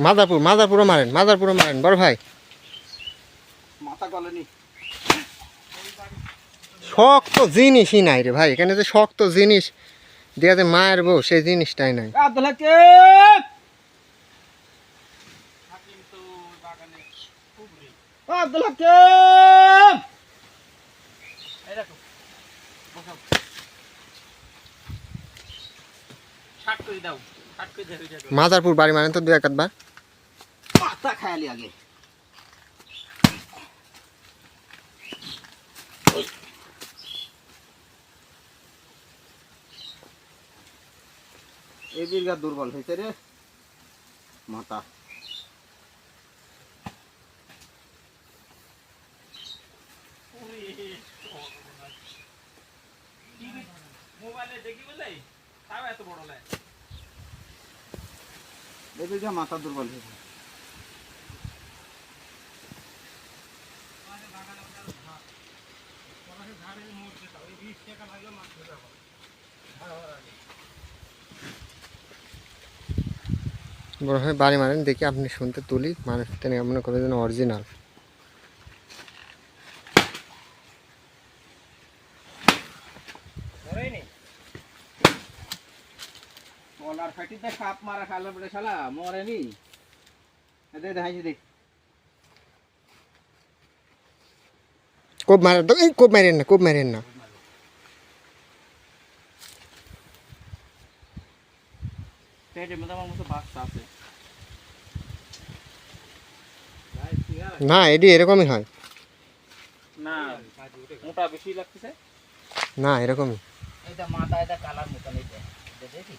মাদারপুরও মারেন বড় ভাই। মাথা গলেনি। শক্ত জিনিসই নাই রে ভাই, এখানে যে শক্ত জিনিস দিয়ে যে মারবো সেই জিনিসটাই নাই। মাদারপুর বাড়ি মারেন তো 2-1 বার। মাথা খায়ালি আগে। এই বিরগা দুর্বল হয়েছে রে মাথা। এই বিরগা মাথা দুর্বল হয়েছে। বড় ভাই বাড়ি মারেন দেখি, আপনি শুনতে তুলি মানুষ মনে করে যেন অরিজিনাল। কলার ফাটিতে সাপ মারা খালে পড়ে শালা মরেনি। এদের দেখাইছি দেখ। কোপ মারেন না। পেটের মধ্যে আমার মতো বাচ্চা আছে। না এটি এরকমই হয়। না মোটা বেশি লাগতেছে। না এরকমই। এটা মাথা এটা কালার মতন এটা দেখি।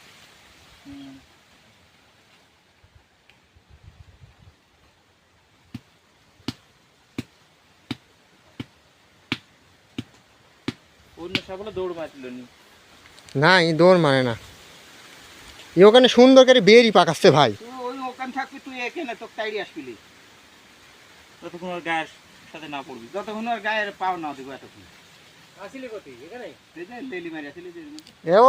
অন্য সবগুলো দৌড় মারছিল নি। না ই দৌড় মারে না, ই ওখানে সুন্দর করে বেরি পাকাচ্ছে ভাই। ওই ওখান থাকবি তুই এখানে তো তাইড়ি আসবি যতক্ষণ আর গায়ের সাথে না পড়বি, যতক্ষণ আর গায়ের পাও না দিব এতক্ষণ আসিলি কত এখানে এই যে লেলি মারি আসিলি যে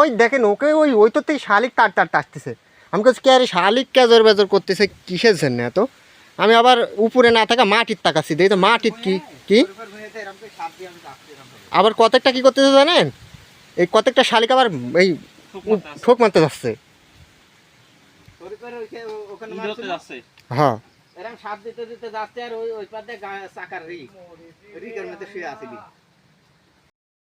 ওই দেখেন ওকে ওই তো শালিক তার আসতেছে। আমি কাছে কে আরে শালিক কেজর বেজর করতেছে কিসের জন্য এত। আমি আবার উপরে না থাকা মাটির তাকাচ্ছি, দেখি তো মাটির কি আবার কতকটা কি করতেছে জানেন, এই কতকটা শালিক আবার এই ঠোক মারতে যাচ্ছে। হ্যাঁ এরকম সাপ দিতে দিতে যাচ্ছে আর ওই পাতে চাকার রিকের মধ্যে শুয়ে আসিলি।